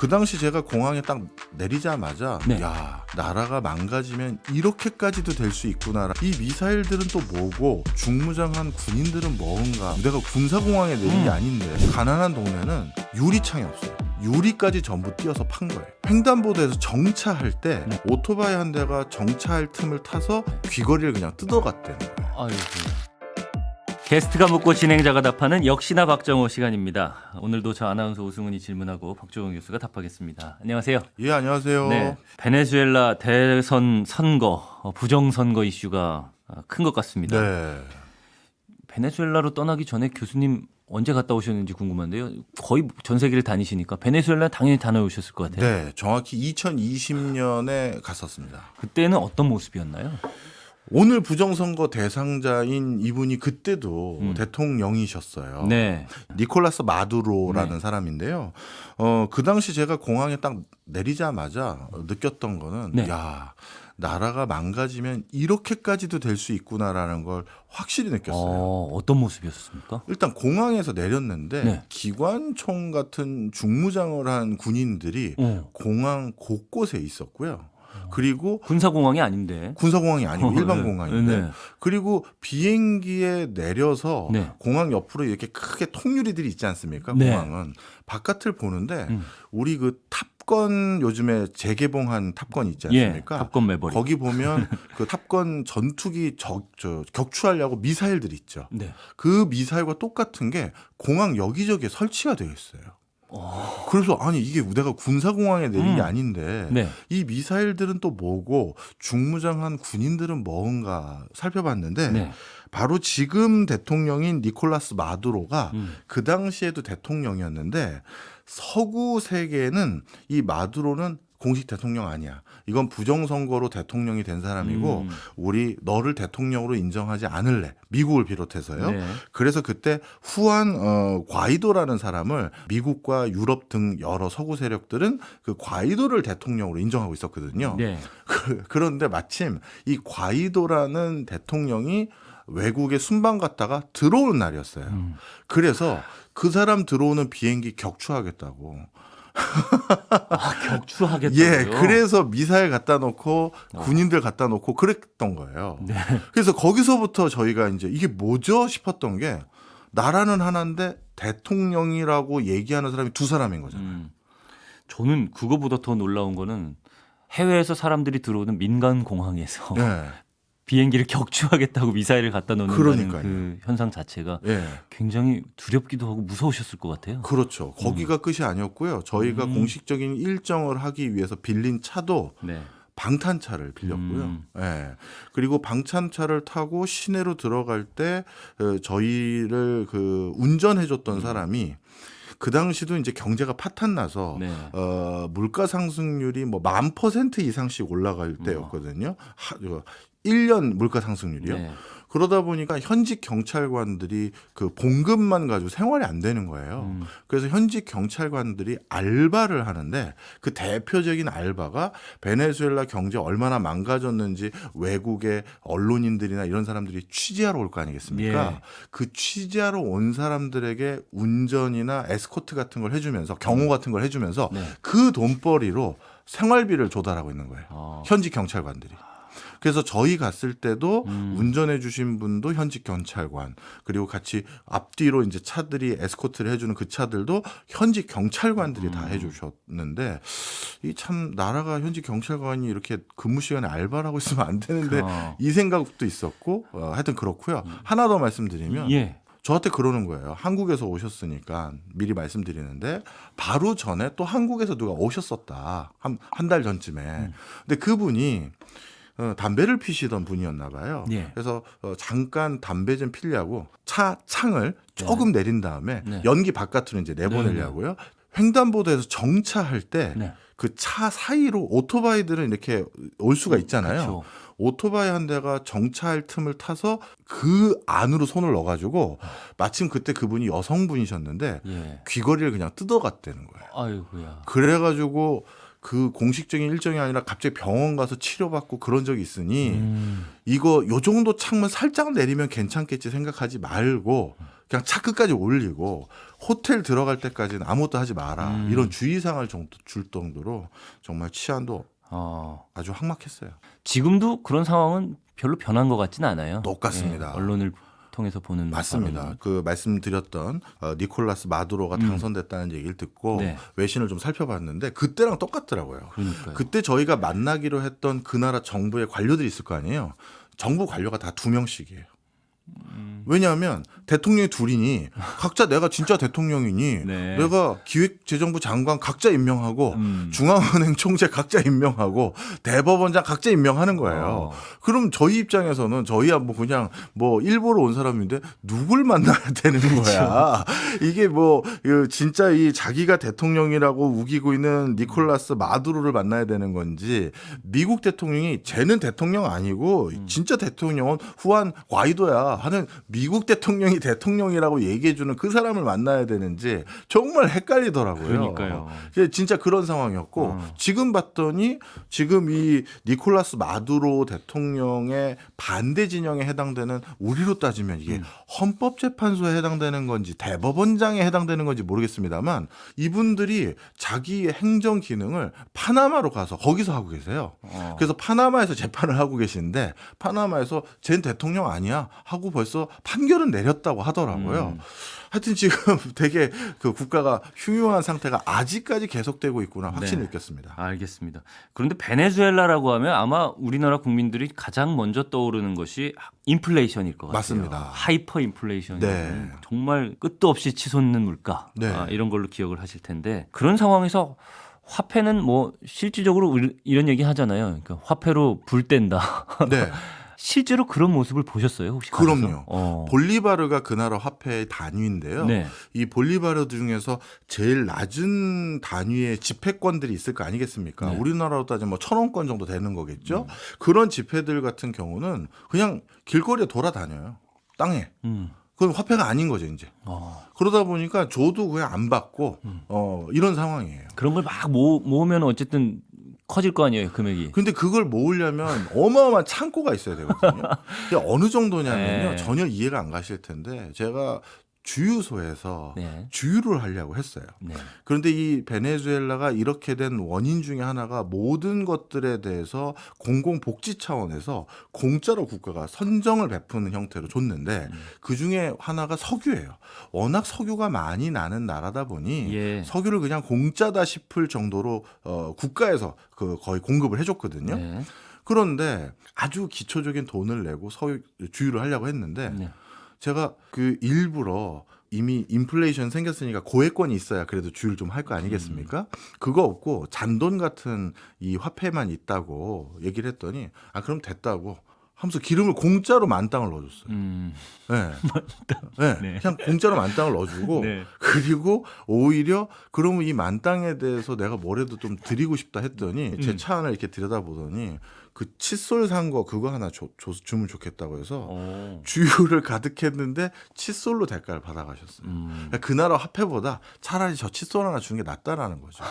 그 당시 제가 공항에 딱 내리자마자 네. 야, 나라가 망가지면 이렇게까지도 될 수 있구나. 이 미사일들은 또 뭐고 중무장한 군인들은 뭔가. 내가 군사공항에 내린 게 아닌데 가난한 동네는 유리창이 없어요. 유리까지 전부 띄어서 판 거예요. 횡단보도에서 정차할 때 오토바이 한 대가 정차할 틈을 타서 귀걸이를 그냥 뜯어갔대는 거예요. 아이고. 게스트가 묻고 진행자가 답하는 역시나 박정호 시간입니다. 오늘도 저 아나운서 오승훈이 질문하고 박정호 교수가 답하겠습니다. 안녕하세요. 예, 안녕하세요. 네, 베네수엘라 대선 선거 부정선거 이슈가 큰 것 같습니다. 네. 베네수엘라로 떠나기 전에 교수님 언제 갔다 오셨는지 궁금한데요. 거의 전 세계를 다니시니까 베네수엘라 당연히 다녀오셨을 것 같아요. 네, 정확히 2020년에 갔었습니다. 그때는 어떤 모습이었나요? 오늘 부정선거 대상자인 이분이 그때도 대통령이셨어요. 네. 니콜라스 마두로라는 사람인데요. 그 당시 제가 공항에 딱 내리자마자 느꼈던 거는 네. 야, 나라가 망가지면 이렇게까지도 될 수 있구나라는 걸 확실히 느꼈어요. 어떤 모습이었습니까? 일단 공항에서 내렸는데 네. 기관총 같은 중무장을 한 군인들이 공항 곳곳에 있었고요. 그리고 군사공항이 아닌데. 군사공항이 아니고 일반 네. 공항인데 네. 그리고 비행기에 내려서 네. 공항 옆으로 이렇게 크게 통유리들이 있지 않습니까? 네. 공항은 바깥을 보는데 우리 그 탑건 요즘에 재개봉한 탑건이 있지 않습니까? 예, 탑건 매버릭. 거기 보면 그 탑건 전투기 격추하려고 미사일들이 있죠. 네. 그 미사일과 똑같은 게 공항 여기저기에 설치가 되어 있어요. 그래서 아니 이게 내가 군사공항에 내린 게 아닌데 네. 이 미사일들은 또 뭐고 중무장한 군인들은 뭔가 살펴봤는데 네. 바로 지금 대통령인 니콜라스 마두로가 그 당시에도 대통령이었는데 서구 세계는 이 마두로는 공식 대통령 아니야. 이건 부정선거로 대통령이 된 사람이고 우리 너를 대통령으로 인정하지 않을래. 미국을 비롯해서요. 네. 그래서 그때 후안 과이도라는 사람을 미국과 유럽 등 여러 서구 세력들은 그 과이도를 대통령으로 인정하고 있었거든요. 네. 그런데 마침 이 과이도라는 대통령이 외국에 순방 갔다가 들어오는 날이었어요. 그래서 그 사람 들어오는 비행기 격추하겠다고. 격추하겠다고요? 예, 그래서 미사일 갖다 놓고 군인들 갖다 놓고 그랬던 거예요. 네. 그래서 거기서부터 저희가 이제 이게 뭐죠 싶었던 게 나라는 하나인데 대통령이라고 얘기하는 사람이 두 사람인 거잖아요. 저는 그거보다 더 놀라운 거는 해외에서 사람들이 들어오는 민간 공항에서 네. 비행기를 격추하겠다고 미사일을 갖다 놓는 그러니까요. 그 현상 자체가 예. 굉장히 두렵기도 하고 무서우셨을 것 같아요. 그렇죠. 거기가 끝이 아니었고요. 저희가 공식적인 일정을 하기 위해서 빌린 차도 네. 방탄차를 빌렸고요. 예. 그리고 방탄차를 타고 시내로 들어갈 때 저희를 그 운전해줬던 사람이 그 당시도 이제 경제가 파탄나서 네. 물가 상승률이 뭐 10,000% 이상씩 올라갈 때였거든요. 1년 물가 상승률이요. 네. 그러다 보니까 현직 경찰관들이 그 봉급만 가지고 생활이 안 되는 거예요. 그래서 현직 경찰관들이 알바를 하는데 그 대표적인 알바가 베네수엘라 경제 얼마나 망가졌는지 외국의 언론인들이나 이런 사람들이 취재하러 올 거 아니겠습니까? 예. 그 취재하러 온 사람들에게 운전이나 에스코트 같은 걸 해주면서 경호 같은 걸 해주면서 네. 그 돈벌이로 생활비를 조달하고 있는 거예요. 현직 경찰관들이. 그래서 저희 갔을 때도 운전해 주신 분도 현직 경찰관, 그리고 같이 앞뒤로 이제 차들이 에스코트를 해주는 그 차들도 현직 경찰관들이 다 해주셨는데 이 참 나라가 현직 경찰관이 이렇게 근무 시간에 알바를 하고 있으면 안 되는데 이 생각도 있었고 하여튼 그렇고요. 하나 더 말씀드리면 예. 저한테 그러는 거예요. 한국에서 오셨으니까 미리 말씀드리는데 바로 전에 또 한국에서 누가 오셨었다. 한 달 전쯤에. 근데 그분이 담배를 피시던 분이었나 봐요. 예. 그래서 잠깐 담배 좀 피려고 차 창을 조금 내린 다음에 네. 연기 바깥으로 이제 내보내려고요. 횡단보도에서 정차할 때 네. 그 차 사이로 오토바이들은 이렇게 올 수가 있잖아요. 그렇죠. 오토바이 한 대가 정차할 틈을 타서 그 안으로 손을 넣어가지고 마침 그때 그분이 여성분이셨는데 예. 귀걸이를 그냥 뜯어갔다는 거예요. 아이고야. 그래가지고 그 공식적인 일정이 아니라 갑자기 병원 가서 치료받고 그런 적이 있으니 이거 요 정도 창문 살짝 내리면 괜찮겠지 생각하지 말고 그냥 차 끝까지 올리고 호텔 들어갈 때까지는 아무것도 하지 마라. 이런 주의사항을 줄 정도로 정말 치안도 아주 황막했어요. 지금도 그런 상황은 별로 변한 것 같지는 않아요. 똑같습니다. 예, 언론을 통해서 보는 맞습니다. 바로는. 그 말씀드렸던 니콜라스 마두로가 당선됐다는 얘기를 듣고 네. 외신을 좀 살펴봤는데 그때랑 똑같더라고요. 그러니까요. 그때 저희가 만나기로 했던 그 나라 정부의 관료들이 있을 거 아니에요. 정부 관료가 다 2명씩이에요. 왜냐하면 대통령이 둘이니 각자 내가 진짜 대통령이니 네. 내가 기획재정부 장관 각자 임명하고 중앙은행 총재 각자 임명하고 대법원장 각자 임명하는 거예요. 그럼 저희 입장에서는 저희야 뭐 그냥 뭐 일보러 온 사람인데 누굴 만나야 되는 거야. 이게 뭐 진짜 이 자기가 대통령이라고 우기고 있는 니콜라스 마두로를 만나야 되는 건지 미국 대통령이 쟤는 대통령 아니고 진짜 대통령은 후안 과이도야 하는 미국 대통령이 대통령이라고 얘기해주는 그 사람을 만나야 되는지 정말 헷갈리더라고요. 그러니까요. 진짜 그런 상황이었고 지금 봤더니 지금 이 니콜라스 마두로 대통령의 반대 진영에 해당되는 우리로 따지면 이게 헌법재판소에 해당되는 건지 대법원장에 해당되는 건지 모르겠습니다만 이분들이 자기의 행정 기능을 파나마로 가서 거기서 하고 계세요. 그래서 파나마에서 재판을 하고 계신데 파나마에서 쟨 대통령 아니야 하고 벌써 판결은 내렸다고 하더라고요. 하여튼 지금 되게 그 국가가 흉흉한 상태가 아직까지 계속되고 있구나 확신을 네. 느꼈습니다. 알겠습니다. 그런데 베네수엘라라고 하면 아마 우리나라 국민들이 가장 먼저 떠오르는 것이 인플레이션일 것 같아요. 맞습니다. 하이퍼 인플레이션. 네. 정말 끝도 없이 치솟는 물가. 네. 이런 걸로 기억을 하실 텐데 그런 상황에서 화폐는 뭐 실질적으로 이런 얘기 하잖아요. 그러니까 화폐로 불 뗀다. 네. 실제로 그런 모습을 보셨어요? 혹시 그럼요. 가서? 볼리바르가 그 나라 화폐의 단위인데요. 네. 이 볼리바르 중에서 제일 낮은 단위의 지폐권들이 있을 거 아니겠습니까? 네. 우리나라로 따지면 뭐 1,000원권 정도 되는 거겠죠. 그런 지폐들 같은 경우는 그냥 길거리에 돌아다녀요. 땅에. 그건 화폐가 아닌 거죠, 이제. 그러다 보니까 줘도 그냥 안 받고 이런 상황이에요. 그런 걸 막 모으면 어쨌든 커질 거 아니에요, 금액이. 근데 그걸 모으려면 어마어마한 창고가 있어야 되거든요. 이게 어느 정도냐면요. 네. 전혀 이해가 안 가실 텐데 제가 주유소에서 네. 주유를 하려고 했어요. 네. 그런데 이 베네수엘라가 이렇게 된 원인 중에 하나가 모든 것들에 대해서 공공복지 차원에서 공짜로 국가가 선정을 베푸는 형태로 줬는데 그중에 하나가 석유예요. 워낙 석유가 많이 나는 나라다 보니 예. 석유를 그냥 공짜다 싶을 정도로 국가에서 그 거의 공급을 해줬거든요. 네. 그런데 아주 기초적인 돈을 내고 주유를 하려고 했는데 네. 제가 그 일부러 이미 인플레이션 생겼으니까 고액권이 있어야 그래도 주유를 좀 할 거 아니겠습니까? 그거 없고 잔돈 같은 이 화폐만 있다고 얘기를 했더니 그럼 됐다고 하면서 기름을 공짜로 만땅을 넣어줬어요. 네. 네. 네. 그냥 공짜로 만땅을 넣어주고 네. 그리고 오히려 그러면 이 만땅에 대해서 내가 뭐라도 좀 드리고 싶다 했더니 제 차 안을 이렇게 들여다보더니 그 칫솔 산 거 그거 하나 주면 좋겠다고 해서 주유를 가득했는데 칫솔로 대가를 받아가셨어요. 그 나라 화폐보다 차라리 저 칫솔 하나 주는 게 낫다라는 거죠.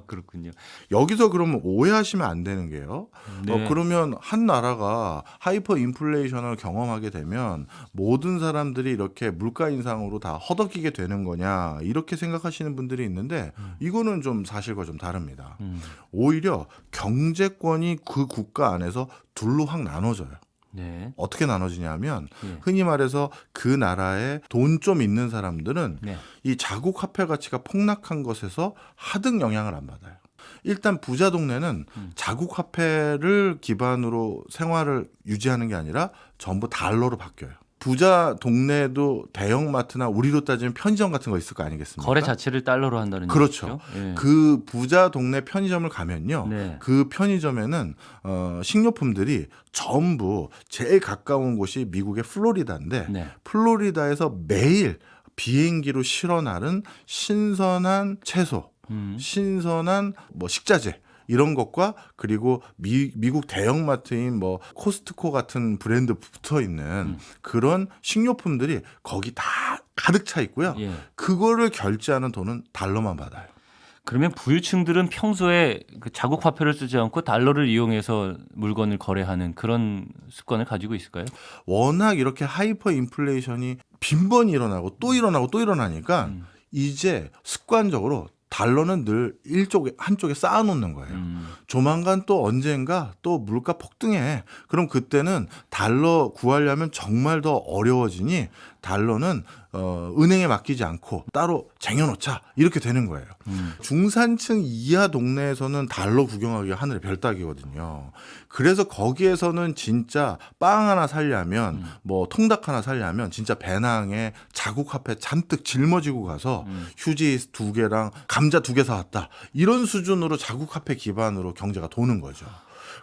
그렇군요. 여기서 그러면 오해하시면 안 되는 게요. 네. 그러면 한 나라가 하이퍼 인플레이션을 경험하게 되면 모든 사람들이 이렇게 물가 인상으로 다 허덕이게 되는 거냐 이렇게 생각하시는 분들이 있는데 이거는 좀 사실과 좀 다릅니다. 오히려 경제권이 그 국가 안에서 둘로 확 나눠져요. 네. 어떻게 나눠지냐면 예. 흔히 말해서 그 나라에 돈 좀 있는 사람들은 네. 이 자국 화폐 가치가 폭락한 것에서 하등 영향을 안 받아요. 일단 부자 동네는 자국 화폐를 기반으로 생활을 유지하는 게 아니라 전부 달러로 바뀌어요. 부자 동네도 대형마트나 우리로 따지면 편의점 같은 거 있을 거 아니겠습니까? 거래 자체를 달러로 한다는 그렇죠. 얘기죠. 예. 그 부자 동네 편의점을 가면요. 네. 그 편의점에는 식료품들이 전부 제일 가까운 곳이 미국의 플로리다인데 네. 플로리다에서 매일 비행기로 실어 나른 신선한 채소, 신선한 뭐 식자재 이런 것과 그리고 미국 대형마트인 뭐 코스트코 같은 브랜드 붙어 있는 그런 식료품들이 거기 다 가득 차 있고요. 예. 그거를 결제하는 돈은 달러만 받아요. 그러면 부유층들은 평소에 그 자국 화폐를 쓰지 않고 달러를 이용해서 물건을 거래하는 그런 습관을 가지고 있을까요? 워낙 이렇게 하이퍼 인플레이션이 빈번히 일어나고 또 일어나고 또 일어나니까 이제 습관적으로 달러는 늘 한쪽에 쌓아놓는 거예요. 조만간 또 언젠가 또 물가 폭등해. 그럼 그때는 달러 구하려면 정말 더 어려워지니 달러는 은행에 맡기지 않고 따로 쟁여놓자 이렇게 되는 거예요. 중산층 이하 동네에서는 달러 구경하기가 하늘의 별 따기거든요. 그래서 거기에서는 진짜 빵 하나 살려면 뭐 통닭 하나 살려면 진짜 배낭에 자국 화폐 잔뜩 짊어지고 가서 휴지 2개랑 감자 2개 사왔다. 이런 수준으로 자국 화폐 기반으로 경제가 도는 거죠.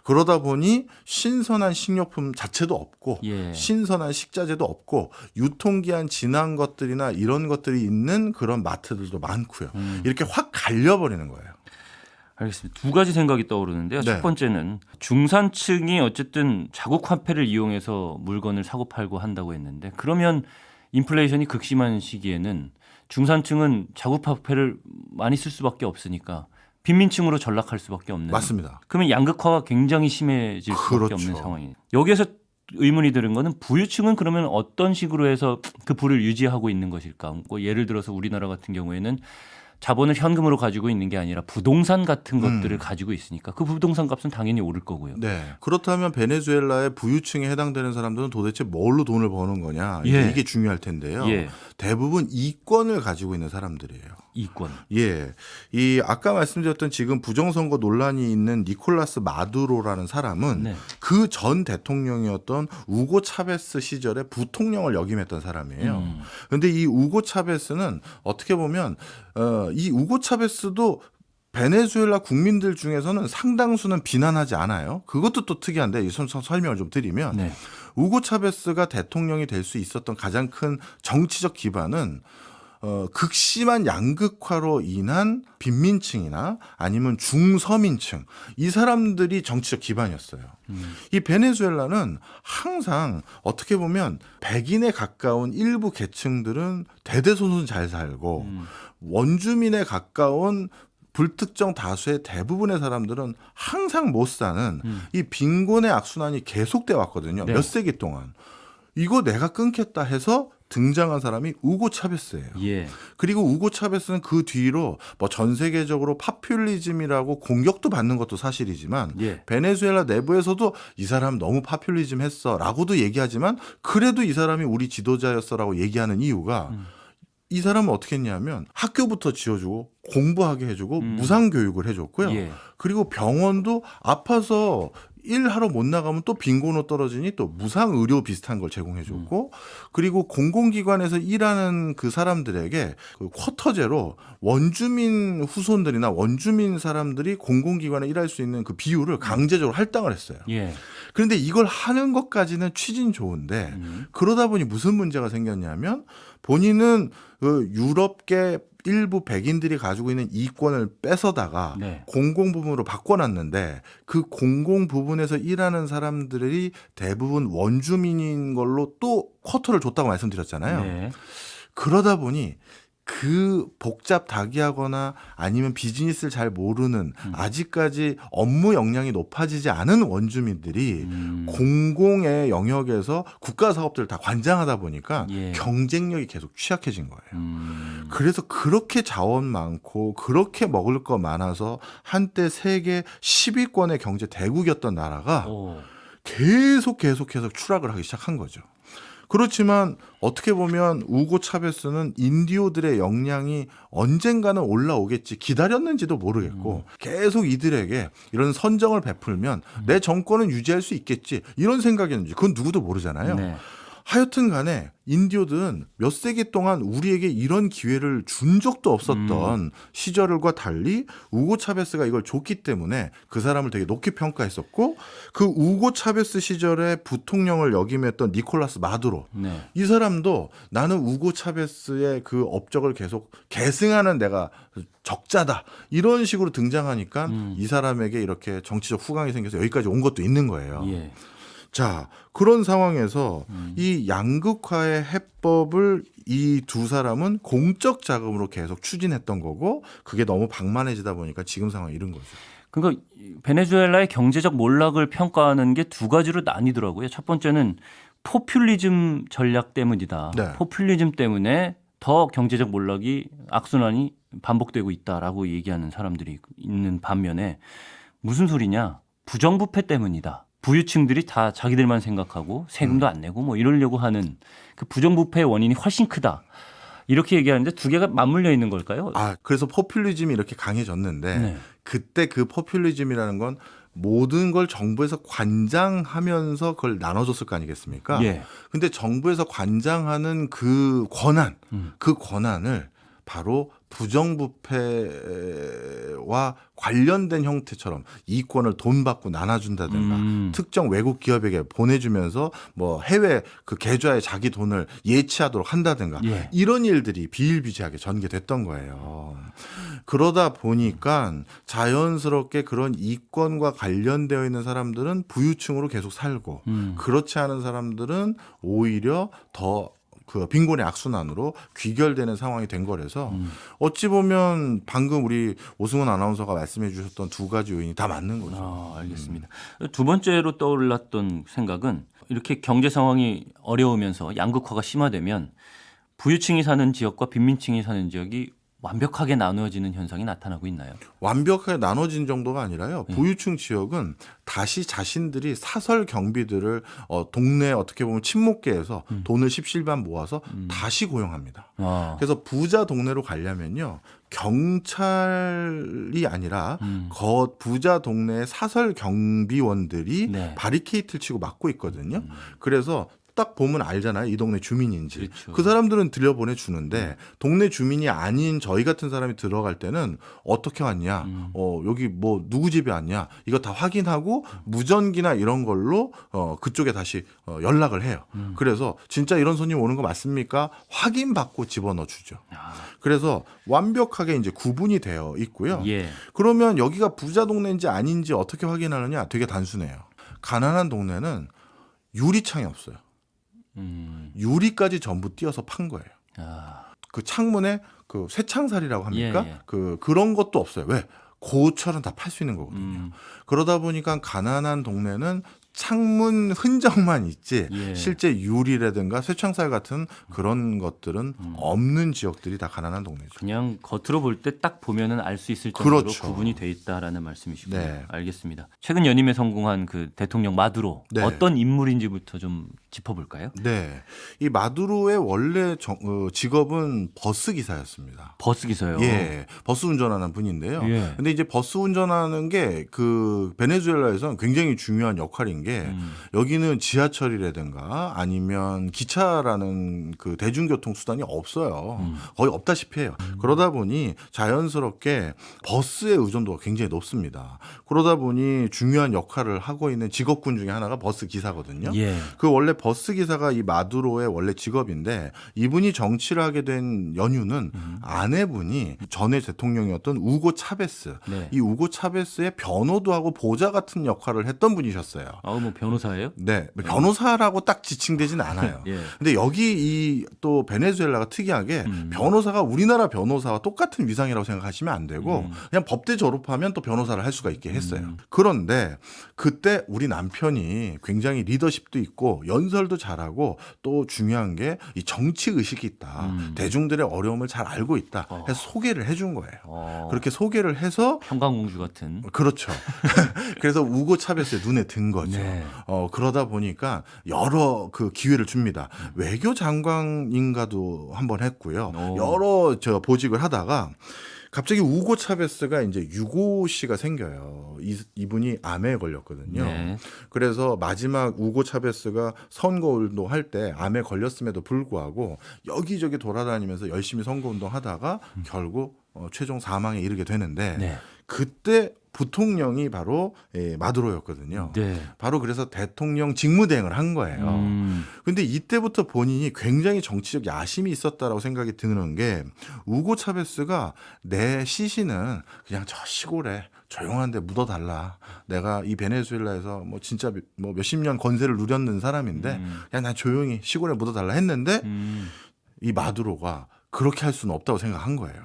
그러다 보니 신선한 식료품 자체도 없고 예. 신선한 식자재도 없고 유통기한 지난 것들이나 이런 것들이 있는 그런 마트들도 많고요. 이렇게 확 갈려버리는 거예요. 알겠습니다. 두 가지 생각이 떠오르는데요. 네. 첫 번째는 중산층이 어쨌든 자국 화폐를 이용해서 물건을 사고 팔고 한다고 했는데 그러면 인플레이션이 극심한 시기에는 중산층은 자국 화폐를 많이 쓸 수밖에 없으니까 빈민층으로 전락할 수밖에 없는. 맞습니다. 그러면 양극화가 굉장히 심해질 수밖에 그렇죠. 없는 상황이에요. 여기에서 의문이 드는 거는 부유층은 그러면 어떤 식으로 해서 그 부를 유지하고 있는 것일까? 뭐 예를 들어서 우리나라 같은 경우에는 자본을 현금으로 가지고 있는 게 아니라 부동산 같은 것들을 가지고 있으니까 그 부동산 값은 당연히 오를 거고요. 네. 그렇다면 베네수엘라의 부유층에 해당되는 사람들은 도대체 뭘로 돈을 버는 거냐? 예. 이게 중요할 텐데요. 예. 대부분 이권을 가지고 있는 사람들이에요. 이권. 예. 이 아까 말씀드렸던 지금 부정선거 논란이 있는 니콜라스 마두로라는 사람은 네. 그 전 대통령이었던 우고 차베스 시절에 부통령을 역임했던 사람이에요. 그런데 이 우고 차베스는 어떻게 보면 이 우고 차베스도 베네수엘라 국민들 중에서는 상당수는 비난하지 않아요. 그것도 또 특이한데 이 설명을 좀 드리면 네. 우고 차베스가 대통령이 될 수 있었던 가장 큰 정치적 기반은 극심한 양극화로 인한 빈민층이나 아니면 중서민층 이 사람들이 정치적 기반이었어요. 이 베네수엘라는 항상 어떻게 보면 백인에 가까운 일부 계층들은 대대손손 잘 살고 원주민에 가까운 불특정 다수의 대부분의 사람들은 항상 못 사는 이 빈곤의 악순환이 계속돼 왔거든요. 네. 몇 세기 동안. 이거 내가 끊겠다 해서 등장한 사람이 우고 차베스예요. 예. 그리고 우고 차베스는 그 뒤로 뭐 전 세계적으로 파퓰리즘이라고 공격도 받는 것도 사실이지만 예. 베네수엘라 내부에서도 이 사람 너무 파퓰리즘 했어라고도 얘기하지만 그래도 이 사람이 우리 지도자였어라고 얘기하는 이유가 이 사람은 어떻게 했냐면 학교부터 지어주고 공부하게 해주고 무상교육을 해줬고요. 예. 그리고 병원도 아파서 일하러 못 나가면 또 빈곤으로 떨어지니 또 무상 의료 비슷한 걸 제공해줬고 그리고 공공기관에서 일하는 그 사람들에게 그 쿼터제로 원주민 후손들이나 원주민 사람들이 공공기관에 일할 수 있는 그 비율을 강제적으로 할당을 했어요. 예. 그런데 이걸 하는 것까지는 취지는 좋은데 그러다 보니 무슨 문제가 생겼냐면 본인은 그 유럽계 일부 백인들이 가지고 있는 이권을 뺏어다가 네. 공공 부분으로 바꿔놨는데 그 공공 부분에서 일하는 사람들이 대부분 원주민인 걸로 또 쿼터를 줬다고 말씀드렸잖아요. 네. 그러다 보니 그 복잡다기하거나 아니면 비즈니스를 잘 모르는 아직까지 업무 역량이 높아지지 않은 원주민들이 공공의 영역에서 국가 사업들을 다 관장하다 보니까 예. 경쟁력이 계속 취약해진 거예요. 그래서 그렇게 자원 많고 그렇게 먹을 거 많아서 한때 세계 10위권의 경제 대국이었던 나라가 오. 계속해서 추락을 하기 시작한 거죠. 그렇지만 어떻게 보면 우고 차베스는 인디오들의 역량이 언젠가는 올라오겠지 기다렸는지도 모르겠고 계속 이들에게 이런 선정을 베풀면 내 정권은 유지할 수 있겠지 이런 생각이었는지 그건 누구도 모르잖아요. 네. 하여튼 간에 인디오들은 몇 세기 동안 우리에게 이런 기회를 준 적도 없었던 시절과 달리 우고 차베스가 이걸 줬기 때문에 그 사람을 되게 높게 평가했었고 그 우고 차베스 시절에 부통령을 역임했던 니콜라스 마두로 네. 이 사람도 나는 우고 차베스의 그 업적을 계속 계승하는 내가 적자다 이런 식으로 등장하니까 이 사람에게 이렇게 정치적 후광이 생겨서 여기까지 온 것도 있는 거예요. 예. 자, 그런 상황에서 이 양극화의 해법을 이 두 사람은 공적 자금으로 계속 추진했던 거고 그게 너무 방만해지다 보니까 지금 상황이 이런 거죠. 그러니까 베네수엘라의 경제적 몰락을 평가하는 게 두 가지로 나뉘더라고요. 첫 번째는 포퓰리즘 전략 때문이다. 네. 포퓰리즘 때문에 더 경제적 몰락이 악순환이 반복되고 있다라고 얘기하는 사람들이 있는 반면에 무슨 소리냐? 부정부패 때문이다. 부유층들이 다 자기들만 생각하고 세금도 안 내고 뭐 이러려고 하는 그 부정부패의 원인이 훨씬 크다. 이렇게 얘기하는데 두 개가 맞물려 있는 걸까요? 아, 그래서 포퓰리즘이 이렇게 강해졌는데 네. 그때 그 포퓰리즘이라는 건 모든 걸 정부에서 관장하면서 그걸 나눠줬을 거 아니겠습니까? 예. 근데 정부에서 관장하는 그 권한, 그 권한을 바로 부정부패와 관련된 형태처럼 이권을 돈 받고 나눠준다든가 특정 외국 기업에게 보내주면서 뭐 해외 그 계좌에 자기 돈을 예치하도록 한다든가 예. 이런 일들이 비일비재하게 전개됐던 거예요. 그러다 보니까 자연스럽게 그런 이권과 관련되어 있는 사람들은 부유층으로 계속 살고 그렇지 않은 사람들은 오히려 더 그 빈곤의 악순환으로 귀결되는 상황이 된 거라서 어찌 보면 방금 우리 오승훈 아나운서가 말씀해 주셨던 두 가지 요인이 다 맞는 거죠. 아, 알겠습니다. 두 번째로 떠올랐던 생각은 이렇게 경제 상황이 어려우면서 양극화가 심화되면 부유층이 사는 지역과 빈민층이 사는 지역이 완벽하게 나누어지는 현상이 나타나고 있나요? 완벽하게 나눠진 정도가 아니라요. 부유층 지역은 다시 자신들이 사설 경비들을 동네 어떻게 보면 친목계에서 돈을 십실반 모아서 다시 고용합니다. 아, 그래서 부자 동네로 가려면요. 경찰이 아니라 부자 동네의 사설 경비원들이 네. 바리케이트를 치고 막고 있거든요. 그래서 딱 보면 알잖아요. 이 동네 주민인지. 그렇죠. 그 사람들은 들여보내 주는데 동네 주민이 아닌 저희 같은 사람이 들어갈 때는 어떻게 왔냐? 여기 뭐 누구 집에 왔냐? 이거 다 확인하고 무전기나 이런 걸로 그쪽에 다시 연락을 해요. 그래서 진짜 이런 손님 오는 거 맞습니까? 확인받고 집어넣어 주죠. 그래서 완벽하게 이제 구분이 되어 있고요. 예. 그러면 여기가 부자 동네인지 아닌지 어떻게 확인하느냐? 되게 단순해요. 가난한 동네는 유리창이 없어요. 유리까지 전부 띄어서 판 거예요. 아, 그 창문에 그 쇠창살이라고 합니까? 예, 예. 그런 것도 없어요. 왜? 고처럼 다 팔 수 있는 거거든요. 그러다 보니까 가난한 동네는 창문 흔적만 있지 예. 실제 유리라든가 쇠창살 같은 그런 것들은 없는 지역들이 다 가난한 동네죠. 그냥 겉으로 볼 때 딱 보면은 알 수 있을 정도로 그렇죠. 구분이 돼 있다라는 말씀이시군요. 네. 알겠습니다. 최근 연임에 성공한 그 대통령 마두로 네. 어떤 인물인지부터 좀 짚어볼까요? 네, 이 마두로의 원래 직업은 버스 기사였습니다. 버스 기사요. 예, 버스 운전하는 분인데요. 예. 근데 이제 버스 운전하는 게 그 베네수엘라에서는 굉장히 중요한 역할인 게 여기는 지하철이라든가 아니면 기차라는 그 대중교통 수단이 없어요. 거의 없다시피 해요. 그러다 보니 자연스럽게 버스의 의존도가 굉장히 높습니다. 그러다 보니 중요한 역할을 하고 있는 직업군 중에 하나가 버스 기사거든요. 예. 그 원래 버스 기사가 이 마두로의 원래 직업인데 이분이 정치를 하게 된 연유는 아내분이 전에 대통령이었던 우고 차베스. 네. 이 우고 차베스의 변호도 하고 보좌 같은 역할을 했던 분이셨어요. 뭐 변호사예요? 네, 변호사라고 딱 지칭되진 않아요. 예. 근데 여기 이 또 베네수엘라가 특이하게 변호사가 우리나라 변호사와 똑같은 위상이라고 생각하시면 안 되고 그냥 법대 졸업하면 또 변호사를 할 수가 있게 했어요. 그런데 그때 우리 남편이 굉장히 리더십도 있고 연설도 잘하고 또 중요한 게 이 정치 의식이 있다. 대중들의 어려움을 잘 알고 있다. 해서 소개를 해준 거예요. 그렇게 소개를 해서 평강공주 같은. 그렇죠. 그래서 우고 차베스의 눈에 든 거죠. 네. 그러다 보니까 여러 그 기회를 줍니다. 외교장관인가도 한번 했고요. 오. 여러 보직을 하다가 갑자기 우고 차베스가 이제 유고 씨가 생겨요. 이분이 암에 걸렸거든요. 네. 그래서 마지막 우고 차베스가 선거운동 할 때 암에 걸렸음에도 불구하고 여기저기 돌아다니면서 열심히 선거운동 하다가 결국 최종 사망에 이르게 되는데 네. 그때 부통령이 바로 마두로였거든요. 네. 바로 그래서 대통령 직무대행을 한 거예요. 근데 이때부터 본인이 굉장히 정치적 야심이 있었다라고 생각이 드는 게 우고 차베스가 내 시신은 그냥 저 시골에 조용한 데 묻어달라. 내가 이 베네수엘라에서 뭐 진짜 뭐 몇십 년 권세를 누렸는 사람인데 그냥 난 조용히 시골에 묻어달라 했는데 이 마두로가 그렇게 할 수는 없다고 생각한 거예요.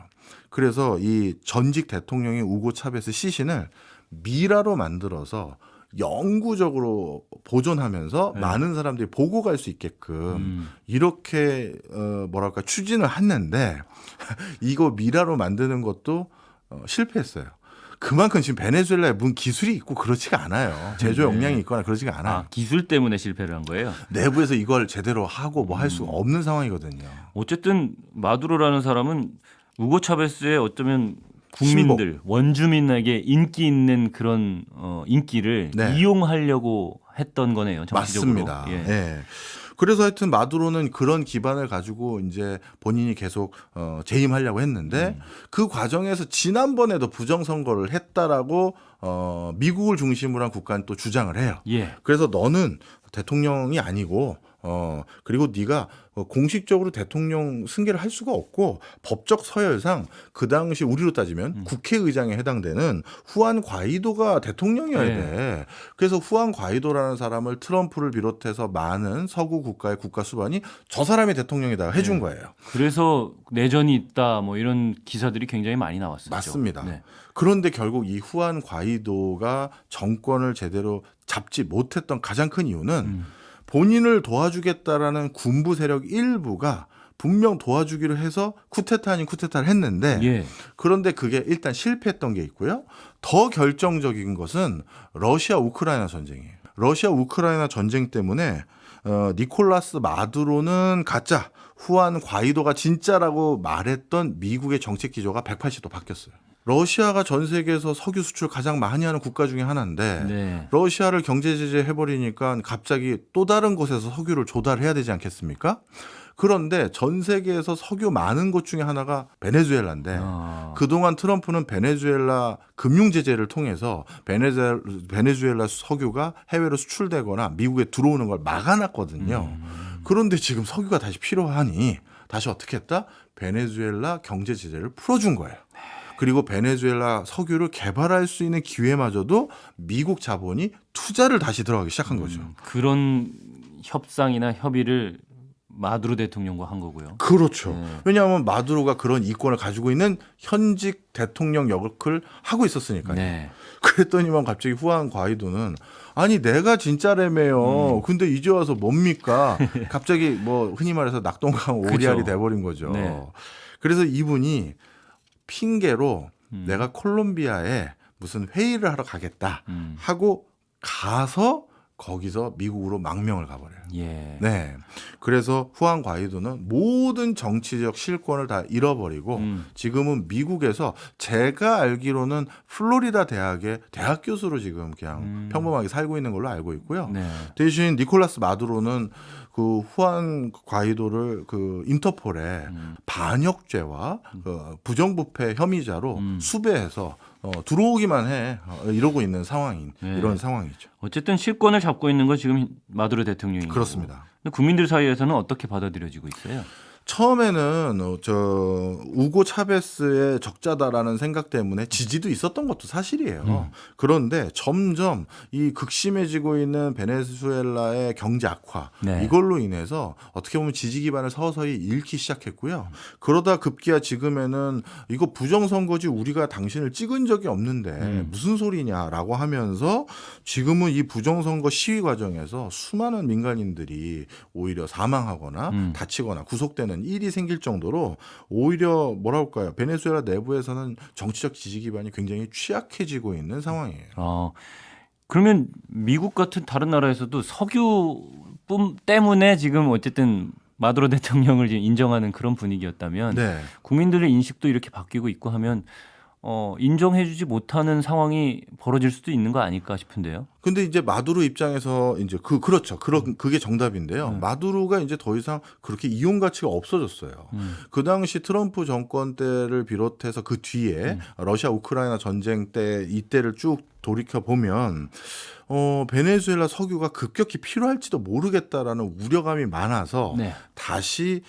그래서 이 전직 대통령인 우고 차베스 시신을 미라로 만들어서 영구적으로 보존하면서 네. 많은 사람들이 보고 갈 수 있게끔 이렇게 뭐랄까 추진을 했는데 이거 미라로 만드는 것도 실패했어요. 그만큼 지금 베네수엘라에 문 기술이 있고 그렇지가 않아요. 제조 역량이 있거나 그렇지가 않아요. 아, 기술 때문에 실패를 한 거예요? 내부에서 이걸 제대로 하고 뭐 할 수가 없는 상황이거든요. 어쨌든 마두로라는 사람은 우고 차베스의 어쩌면 국민들, 원주민에게 인기 있는 그런 인기를 네. 이용하려고 했던 거네요. 정치적으로. 맞습니다. 예. 예. 그래서 하여튼 마두로는 그런 기반을 가지고 이제 본인이 계속 재임하려고 했는데 그 과정에서 지난번에도 부정선거를 했다라고 미국을 중심으로 한 국가는 또 주장을 해요. 예. 그래서 너는 대통령이 아니고 그리고 네가 공식적으로 대통령 승계를 할 수가 없고 법적 서열상 그 당시 우리로 따지면 국회의장에 해당되는 후안 과이도가 대통령이어야 돼. 그래서 후안 과이도라는 사람을 트럼프를 비롯해서 많은 서구 국가의 국가 수반이 저 사람이 대통령이다 해준 거예요. 그래서 내전이 있다 뭐 이런 기사들이 굉장히 많이 나왔었죠. 맞습니다. 네. 그런데 결국 이 후안 과이도가 정권을 제대로 잡지 못했던 가장 큰 이유는 본인을 도와주겠다라는 군부 세력 일부가 분명 도와주기로 해서 쿠데타 아닌 쿠데타를 했는데 예. 그런데 그게 일단 실패했던 게 있고요. 더 결정적인 것은 러시아 우크라이나 전쟁이에요. 러시아 우크라이나 전쟁 때문에 니콜라스 마두로는 가짜, 후안 과이도가 진짜라고 말했던 미국의 정책 기조가 180도 바뀌었어요. 러시아가 전 세계에서 석유 수출 가장 많이 하는 국가 중에 하나인데 네. 러시아를 경제 제재 해버리니까 갑자기 또 다른 곳에서 석유를 조달해야 되지 않겠습니까? 그런데 전 세계에서 석유 많은 곳 중에 하나가 베네수엘라인데 그동안 트럼프는 베네수엘라 금융 제재를 통해서 베네수엘라 석유가 해외로 수출되거나 미국에 들어오는 걸 막아놨거든요. 그런데 지금 석유가 다시 필요하니 다시 어떻게 했다? 베네수엘라 경제 제재를 풀어준 거예요. 그리고 베네수엘라 석유를 개발할 수 있는 기회마저도 미국 자본이 투자를 다시 들어가기 시작한 거죠. 그런 협상이나 협의를 마두로 대통령과 한 거고요. 그렇죠. 네. 왜냐하면 마두로가 그런 이권을 가지고 있는 현직 대통령 역을 하고 있었으니까요. 네. 그랬더니만 갑자기 후안 과이도는 아니 내가 진짜라며요. 근데 이제 와서 뭡니까? 갑자기 뭐 흔히 말해서 낙동강 오리알이 그쵸. 돼버린 거죠. 네. 그래서 이분이 핑계로 내가 콜롬비아에 무슨 회의를 하러 가겠다 하고 가서 거기서 미국으로 망명을 가버려요. 예. 네. 그래서 후안 과이도는 모든 정치적 실권을 다 잃어버리고 지금은 미국에서 제가 알기로는 플로리다 대학의 대학 교수로 지금 그냥 평범하게 살고 있는 걸로 알고 있고요. 네. 대신 니콜라스 마두로는 그 후안 과이도를 그 인터폴에 반역죄와 그 부정부패 혐의자로 수배해서 들어오기만 해 이러고 있는 상황인 네. 이런 상황이죠. 어쨌든 실권을 잡고 있는 건 지금 마두로 대통령인 거고. 그렇습니다. 근데 국민들 사이에서는 어떻게 받아들여지고 있어요? 처음에는 우고 차베스의 적자다라는 생각 때문에 지지도 있었던 것도 사실이에요. 그런데 점점 이 극심해지고 있는 베네수엘라의 경제 악화 네. 이걸로 인해서 어떻게 보면 지지 기반을 서서히 잃기 시작했고요. 그러다 급기야 지금에는 이거 부정선거지 우리가 당신을 찍은 적이 없는데 무슨 소리냐라고 하면서 지금은 이 부정선거 시위 과정에서 수많은 민간인들이 오히려 사망하거나 다치거나 구속되는 일이 생길 정도로 오히려 뭐라 할까요? 베네수엘라 내부에서는 정치적 지지 기반이 굉장히 취약해지고 있는 상황이에요. 그러면 미국 같은 다른 나라에서도 석유뿐 때문에 지금 어쨌든 마두로 대통령을 지금 인정하는 그런 분위기였다면 네. 국민들의 인식도 이렇게 바뀌고 있고 하면 인정해주지 못하는 상황이 벌어질 수도 있는 거 아닐까 싶은데요. 근데 이제 마두로 입장에서 이제 그렇죠. 그게 정답인데요. 마두로가 이제 더 이상 그렇게 이용 가치가 없어졌어요. 그 당시 트럼프 정권 때를 비롯해서 그 뒤에 러시아 우크라이나 전쟁 때 이때를 쭉 돌이켜 보면 베네수엘라 석유가 급격히 필요할지도 모르겠다라는 우려감이 많아서 네. 다시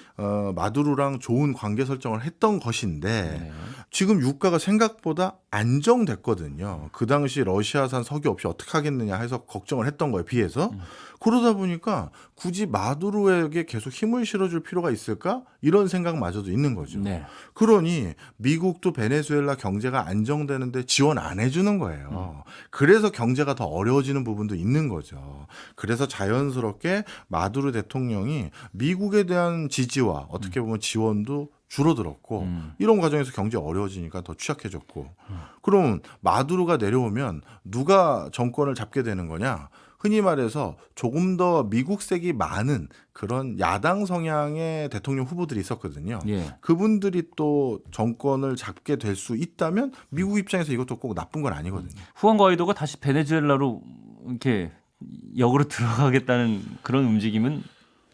마두로랑 좋은 관계 설정을 했던 것인데 네. 지금 유가가 생각보다 안정됐거든요. 그 당시 러시아산 석유 없이 어떻게 하겠느냐 해서 걱정을 했던 거에 비해서 그러다 보니까 굳이 마두로에게 계속 힘을 실어줄 필요가 있을까? 이런 생각마저도 있는 거죠. 네. 그러니 미국도 베네수엘라 경제가 안정되는데 지원 안 해주는 거예요. 그래서 경제가 더 어려워지는 부분도 있는 거죠. 그래서 자연스럽게 마두로 대통령이 미국에 대한 지지와 어떻게 보면 지원도 줄어들었고 이런 과정에서 경제 어려워지니까 더 취약해졌고 그럼 마두로가 내려오면 누가 정권을 잡게 되는 거냐? 흔히 말해서 조금 더 미국색이 많은 그런 야당 성향의 대통령 후보들이 있었거든요. 예. 그분들이 또 정권을 잡게 될 수 있다면 미국 입장에서 이것도 꼭 나쁜 건 아니거든요. 후안 과이도가 다시 베네수엘라로 이렇게 역으로 들어가겠다는 그런 움직임은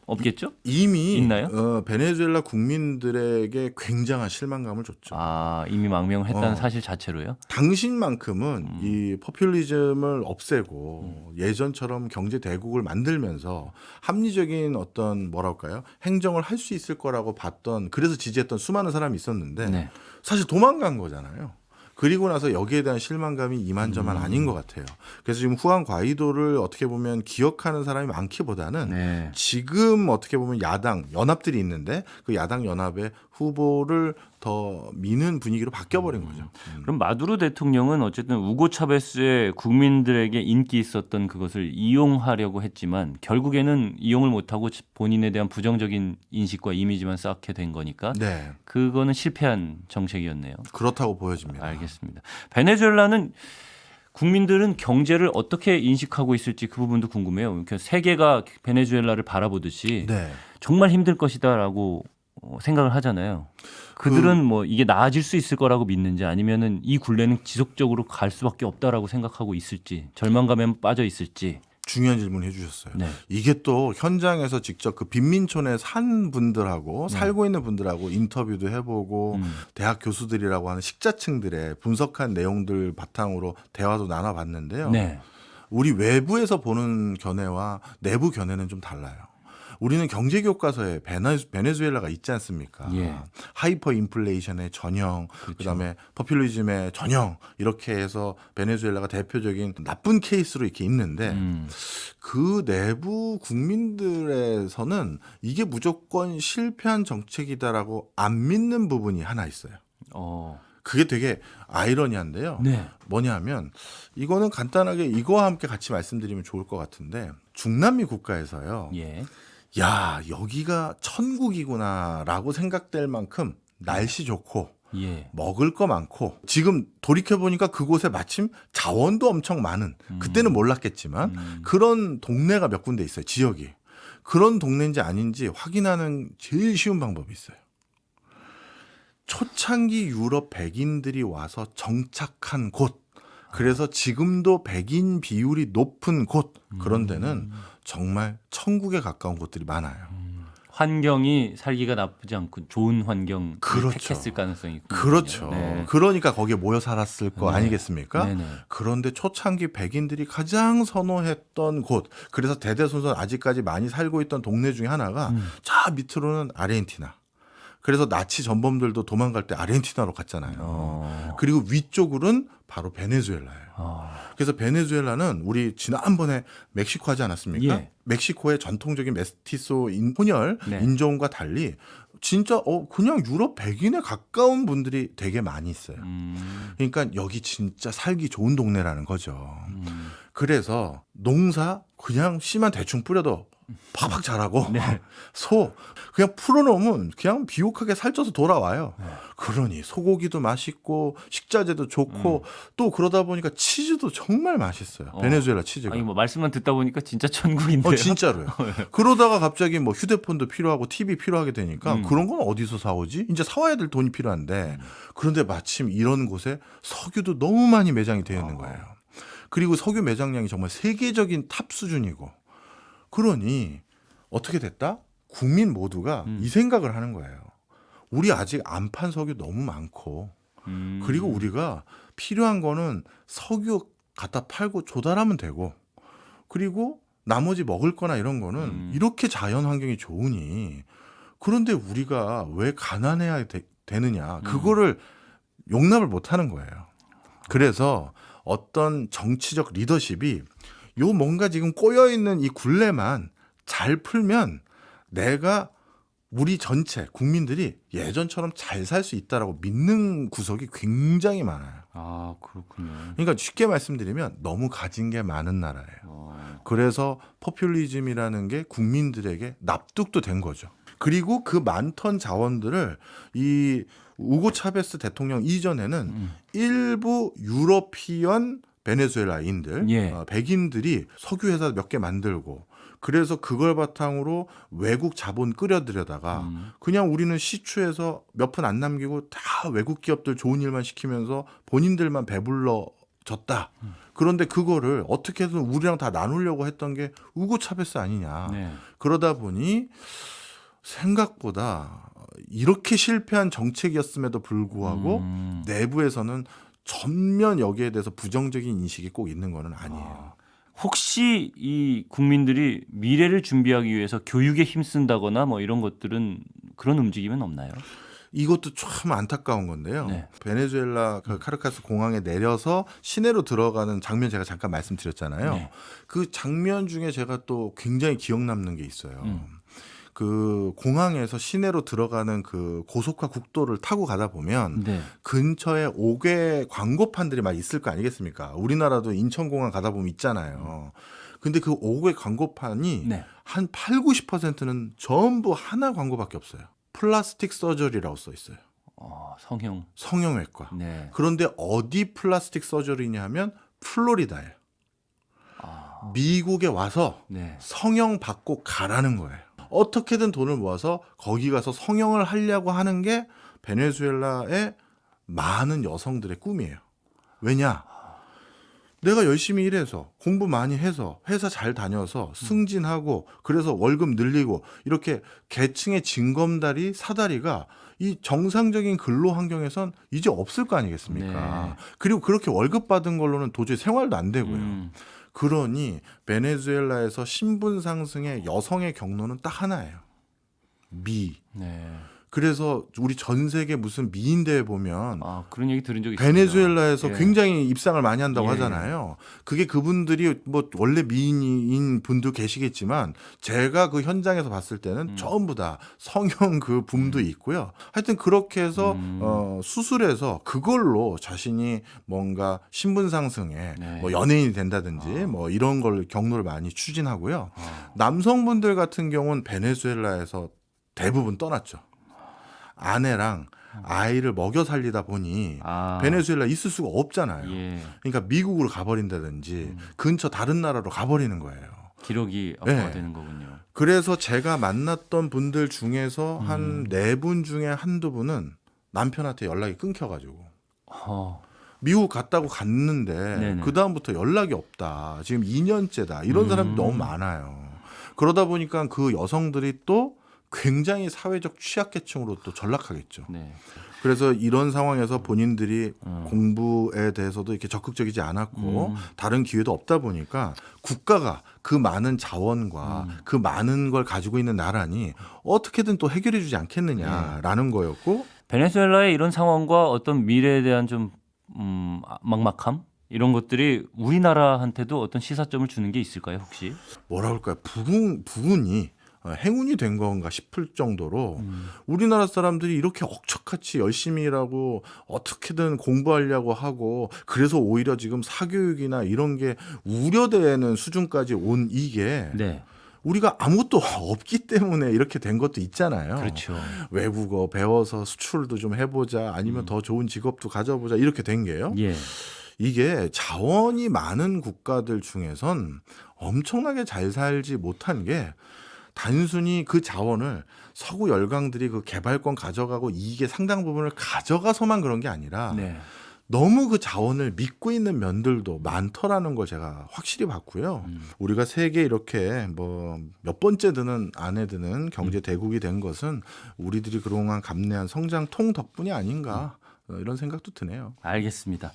없겠죠? 이미 있나요? 베네수엘라 국민들에게 굉장한 실망감을 줬죠. 아, 이미 망명을 했다는 사실 자체로요? 당신만큼은 이 포퓰리즘을 없애고 예전처럼 경제 대국을 만들면서 합리적인 어떤 뭐랄까요 행정을 할 수 있을 거라고 봤던 그래서 지지했던 수많은 사람이 있었는데 네. 사실 도망간 거잖아요. 그리고 나서 여기에 대한 실망감이 이만저만 아닌 것 같아요. 그래서 지금 후안 과이도를 어떻게 보면 기억하는 사람이 많기보다는 네. 지금 어떻게 보면 야당 연합들이 있는데 그 야당 연합의 후보를 더 미는 분위기로 바뀌어버린 거죠. 그럼 마두로 대통령은 어쨌든 우고 차베스의 국민들에게 인기 있었던 그것을 이용하려고 했지만 결국에는 이용을 못하고 본인에 대한 부정적인 인식과 이미지만 쌓게 된 거니까 네, 그거는 실패한 정책이었네요. 그렇다고 보여집니다. 알겠습니다. 베네수엘라는 국민들은 경제를 어떻게 인식하고 있을지 그 부분도 궁금해요. 그러니까 세계가 베네수엘라를 바라보듯이 네. 정말 힘들 것이다라고 생각을 하잖아요. 그들은 뭐 이게 나아질 수 있을 거라고 믿는지 아니면은 이 굴레는 지속적으로 갈 수밖에 없다라고 생각하고 있을지 절망감에 빠져 있을지. 중요한 질문 해주셨어요. 네. 이게 또 현장에서 직접 그 빈민촌에 산 분들하고 살고 있는 분들하고 인터뷰도 해보고 대학 교수들이라고 하는 식자층들의 분석한 내용들 바탕으로 대화도 나눠봤는데요. 네. 우리 외부에서 보는 견해와 내부 견해는 좀 달라요. 우리는 경제 교과서에 베네수엘라가 있지 않습니까? 예. 하이퍼 인플레이션의 전형, 그다음에 포퓰리즘의 전형 이렇게 해서 베네수엘라가 대표적인 나쁜 케이스로 이렇게 있는데 그 내부 국민들에서는 이게 무조건 실패한 정책이다라고 안 믿는 부분이 하나 있어요. 그게 되게 아이러니한데요. 네. 뭐냐면 이거는 간단하게 이거와 함께 같이 말씀드리면 좋을 것 같은데 중남미 국가에서요. 예. 야, 여기가 천국이구나라고 생각될 만큼 날씨 좋고 예. 먹을 거 많고 지금 돌이켜보니까 그곳에 마침 자원도 엄청 많은 그때는 몰랐겠지만 그런 동네가 몇 군데 있어요. 지역이. 그런 동네인지 아닌지 확인하는 제일 쉬운 방법이 있어요. 초창기 유럽 백인들이 와서 정착한 곳. 그래서 지금도 백인 비율이 높은 곳. 그런 데는 정말 천국에 가까운 곳들이 많아요. 환경이 살기가 나쁘지 않고 좋은 환경을 그렇죠. 택했을 가능성이 있군요. 그렇죠. 네. 그러니까 거기에 모여 살았을 거 네. 아니겠습니까? 네네. 그런데 초창기 백인들이 가장 선호했던 곳, 그래서 대대손손 아직까지 많이 살고 있던 동네 중에 하나가 저 밑으로는 아르헨티나. 그래서 나치 전범들도 도망갈 때 아르헨티나로 갔잖아요. 그리고 위쪽으로는 바로 베네수엘라예요. 그래서 베네수엘라는 우리 지난번에 멕시코 하지 않았습니까? 예. 멕시코의 전통적인 메스티소 혼혈 네. 인종과 달리 진짜 그냥 유럽 백인에 가까운 분들이 되게 많이 있어요. 그러니까 여기 진짜 살기 좋은 동네라는 거죠. 그래서 농사 그냥 씨만 대충 뿌려도 팍팍 자라고 네. 소 그냥 풀어놓으면 그냥 비옥하게 살쪄서 돌아와요. 그러니 소고기도 맛있고 식자재도 좋고 또 그러다 보니까 치즈도 정말 맛있어요. 베네수엘라 치즈가. 아니 뭐 말씀만 듣다 보니까 진짜 천국인데요. 진짜로요. 그러다가 갑자기 뭐 휴대폰도 필요하고 TV 필요하게 되니까 그런 건 어디서 사오지? 이제 사와야 될 돈이 필요한데 그런데 마침 이런 곳에 석유도 너무 많이 매장이 되어 있는 거예요. 그리고 석유 매장량이 정말 세계적인 탑 수준이고 그러니 어떻게 됐다? 국민 모두가 이 생각을 하는 거예요. 우리 아직 안 판 석유 너무 많고 그리고 우리가 필요한 거는 석유 갖다 팔고 조달하면 되고 그리고 나머지 먹을 거나 이런 거는 이렇게 자연 환경이 좋으니 그런데 우리가 왜 가난해야 되느냐 그거를 용납을 못 하는 거예요. 그래서 어떤 정치적 리더십이 요 뭔가 지금 꼬여 있는 이 굴레만 잘 풀면 내가 우리 전체 국민들이 예전처럼 잘 살 수 있다라고 믿는 구석이 굉장히 많아요. 아, 그렇군요. 그러니까 쉽게 말씀드리면 너무 가진 게 많은 나라예요. 그래서 포퓰리즘이라는 게 국민들에게 납득도 된 거죠. 그리고 그 많던 자원들을 이 우고 차베스 대통령 이전에는 일부 유러피언 베네수엘라인들, 예. 백인들이 석유 회사 몇 개 만들고 그래서 그걸 바탕으로 외국 자본 끌어들여다가 그냥 우리는 시추해서 몇 푼 안 남기고 다 외국 기업들 좋은 일만 시키면서 본인들만 배불러졌다. 그런데 그거를 어떻게든 우리랑 다 나누려고 했던 게 우고 차베스 아니냐. 네. 그러다 보니 생각보다 이렇게 실패한 정책이었음에도 불구하고 내부에서는 전면 여기에 대해서 부정적인 인식이 꼭 있는 거는 아니에요. 혹시 이 국민들이 미래를 준비하기 위해서 교육에 힘쓴다거나 뭐 이런 것들은 그런 움직임은 없나요? 이것도 참 안타까운 건데요. 네. 베네수엘라 그 카르카스 공항에 내려서 시내로 들어가는 장면 제가 잠깐 말씀드렸잖아요. 네. 그 장면 중에 제가 또 굉장히 기억 남는 게 있어요. 그 공항에서 시내로 들어가는 그 고속화 국도를 타고 가다 보면 네. 근처에 5개 광고판들이 막 있을 거 아니겠습니까? 우리나라도 인천공항 가다 보면 있잖아요. 근데 그 5개 광고판이 네. 한 8, 90%는 전부 하나 광고밖에 없어요. 플라스틱 서저리라고 써 있어요. 성형. 성형외과. 네. 그런데 어디 플라스틱 서저리냐 하면 플로리다예요. 미국에 와서 네. 성형 받고 가라는 거예요. 어떻게든 돈을 모아서 거기 가서 성형을 하려고 하는 게 베네수엘라의 많은 여성들의 꿈이에요. 왜냐? 내가 열심히 일해서 공부 많이 해서 회사 잘 다녀서 승진하고 그래서 월급 늘리고 이렇게 계층의 징검다리 사다리가 이 정상적인 근로 환경에선 이제 없을 거 아니겠습니까? 네. 그리고 그렇게 월급 받은 걸로는 도저히 생활도 안 되고요. 그러니 베네수엘라에서 신분 상승의 여성의 경로는 딱 하나예요. 미. 네. 그래서 우리 전 세계 무슨 미인 대회 보면 그런 얘기 들은 적이 있어요. 베네수엘라에서 예. 굉장히 입상을 많이 한다고 예. 하잖아요. 그게 그분들이 뭐 원래 미인인 분도 계시겠지만 제가 그 현장에서 봤을 때는 전부 다 성형 그 붐도 있고요. 하여튼 그렇게 해서 수술해서 그걸로 자신이 뭔가 신분 상승에 네. 뭐 연예인이 된다든지 뭐 이런 걸 경로를 많이 추진하고요. 남성분들 같은 경우는 베네수엘라에서 대부분 떠났죠. 아내랑 아이를 먹여 살리다 보니 베네수엘라 있을 수가 없잖아요. 예. 그러니까 미국으로 가버린다든지 근처 다른 나라로 가버리는 거예요. 기록이 악화가 네. 되는 거군요. 그래서 제가 만났던 분들 중에서 한 4분 중에 한두 분은 남편한테 연락이 끊겨가지고 미국 갔다고 갔는데 네네. 그 다음부터 연락이 없다. 지금 2년째다. 이런 사람이 너무 많아요. 그러다 보니까 그 여성들이 또 굉장히 사회적 취약계층으로 또 전락하겠죠. 네. 그래서 이런 상황에서 본인들이 공부에 대해서도 이렇게 적극적이지 않았고 다른 기회도 없다 보니까 국가가 그 많은 자원과 그 많은 걸 가지고 있는 나라니 어떻게든 또 해결해 주지 않겠느냐라는 거였고 베네수엘라의 이런 상황과 어떤 미래에 대한 좀 막막함 이런 것들이 우리나라한테도 어떤 시사점을 주는 게 있을까요, 혹시? 뭐라 그럴까요? 부분이 행운이 된 건가 싶을 정도로 우리나라 사람들이 이렇게 억척같이 열심히 일하고 어떻게든 공부하려고 하고 그래서 오히려 지금 사교육이나 이런 게 우려되는 수준까지 온 이게 네. 우리가 아무것도 없기 때문에 이렇게 된 것도 있잖아요. 그렇죠. 외국어 배워서 수출도 좀 해보자 아니면 더 좋은 직업도 가져보자 이렇게 된 게요. 예. 이게 자원이 많은 국가들 중에선 엄청나게 잘 살지 못한 게 단순히 그 자원을 서구 열강들이 그 개발권 가져가고 이익의 상당 부분을 가져가서만 그런 게 아니라 네. 너무 그 자원을 믿고 있는 면들도 많더라는 걸 제가 확실히 봤고요. 우리가 세계 이렇게 뭐 몇 번째 드는 안에 드는 경제 대국이 된 것은 우리들이 그동안 감내한 성장통 덕분이 아닌가 이런 생각도 드네요. 알겠습니다.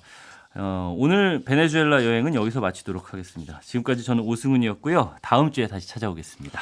오늘 베네수엘라 여행은 여기서 마치도록 하겠습니다. 지금까지 저는 오승훈이었고요. 다음 주에 다시 찾아오겠습니다.